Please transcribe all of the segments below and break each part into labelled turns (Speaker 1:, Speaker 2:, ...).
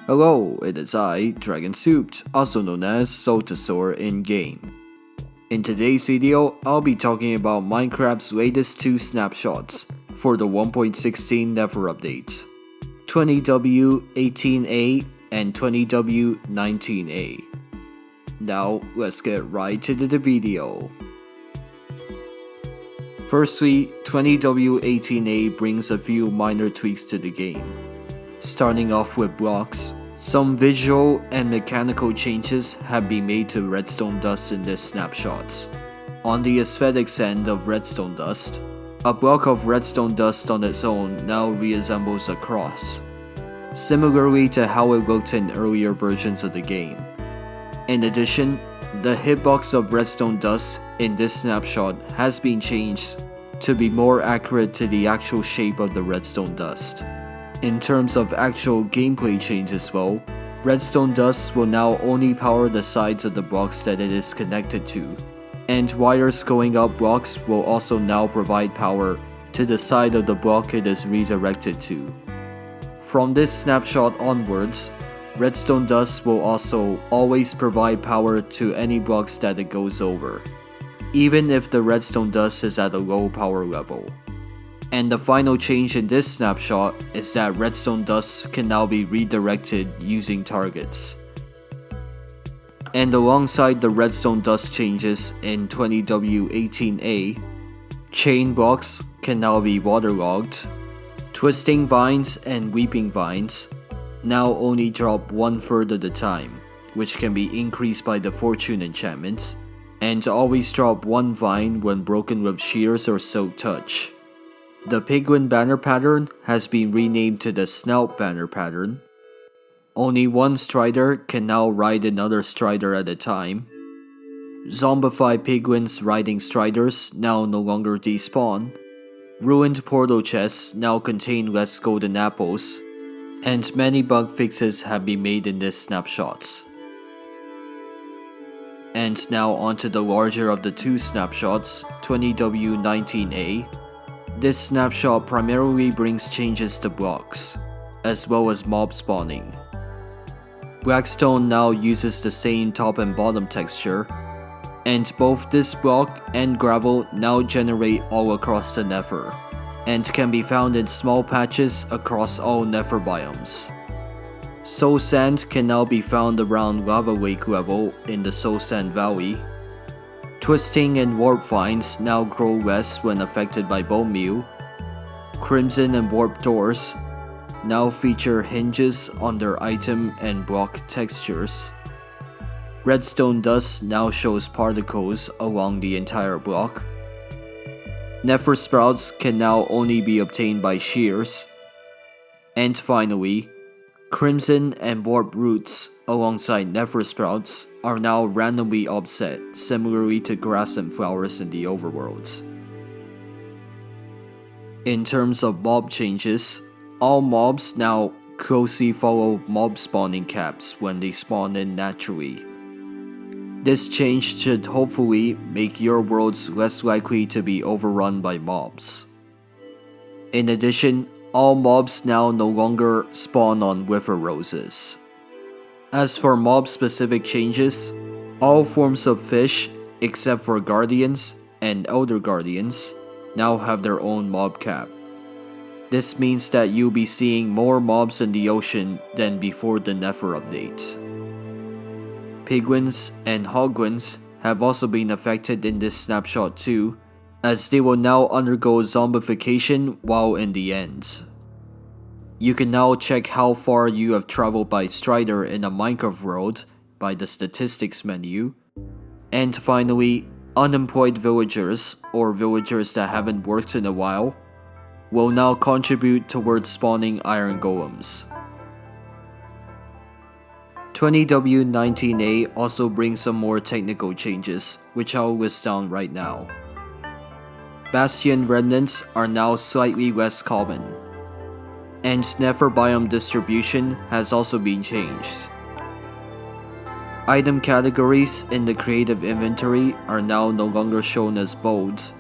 Speaker 1: Hello, it is I, Dragon Souped, also known as Saltosaur in-game. In today's video, I'll be talking about Minecraft's latest two snapshots for the 1.16 Nether update, 20W18A and 20W19A. Now, let's get right into the video. Firstly, 20W18A brings a few minor tweaks to the game. Starting off with blocks, some visual and mechanical changes have been made to redstone dust in this snapshots. On the aesthetics end of redstone dust, a block of redstone dust on its own now resembles a cross, similarly to how it looked in earlier versions of the game. In addition, the hitbox of redstone dust in this snapshot has been changed to be more accurate to the actual shape of the redstone dust. In terms of actual gameplay changes though, redstone dust will now only power the sides of the blocks that it is connected to, and wires going up blocks will also now provide power to the side of the block it is redirected to. From this snapshot onwards, redstone dust will also always provide power to any blocks that it goes over, even if the redstone dust is at a low power level. And the final change in this snapshot is that redstone dust can now be redirected using targets. And alongside the redstone dust changes in 20W18A, chain blocks can now be waterlogged, twisting vines and weeping vines now only drop 1/3 at a time, which can be increased by the fortune enchantment, and always drop one vine when broken with shears or silk touch. The penguin banner pattern has been renamed to the snout banner pattern. Only one strider can now ride another strider at a time. Zombified penguins riding striders now no longer despawn. Ruined portal chests now contain less golden apples. And many bug fixes have been made in this snapshots. And now onto the larger of the two snapshots, 20W19A. This snapshot primarily brings changes to blocks, as well as mob spawning. Blackstone now uses the same top and bottom texture, and both this block and gravel now generate all across the Nether, and can be found in small patches across all Nether biomes. Soul Sand can now be found around Lava Lake level in the Soul Sand Valley. Twisting and warp vines now grow less when affected by bone meal. Crimson and warp doors now feature hinges on their item and block textures. Redstone dust now shows particles along the entire block. Nether sprouts can now only be obtained by shears. And finally, crimson and warp roots alongside Nether sprouts are now randomly offset, similarly to grass and flowers in the overworld. In terms of mob changes, all mobs now closely follow mob spawning caps when they spawn in naturally. This change should hopefully make your worlds less likely to be overrun by mobs. In addition, all mobs now no longer spawn on wither roses. As for mob-specific changes, all forms of fish, except for guardians and elder guardians, now have their own mob cap. This means that you'll be seeing more mobs in the ocean than before the Nether update. Penguins and hoglins have also been affected in this snapshot too, as they will now undergo zombification while in the end. You can now check how far you have traveled by strider in a Minecraft world by the statistics menu. And finally, unemployed villagers, or villagers that haven't worked in a while, will now contribute towards spawning iron golems. 20W19A also brings some more technical changes, which I'll list down right now. Bastion remnants are now slightly less common, and Nether biome distribution has also been changed. Item categories in the creative inventory are now no longer shown as bold,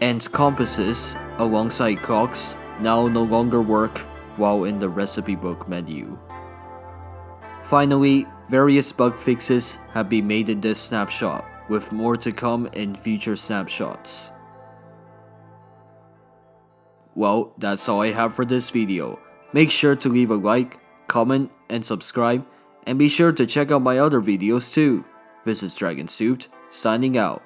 Speaker 1: and compasses alongside clocks now no longer work while in the recipe book menu. Finally, various bug fixes have been made in this snapshot, with more to come in future snapshots. Well, that's all I have for this video. Make sure to leave a like, comment, and subscribe, and be sure to check out my other videos too. This is Dragon Suit, signing out.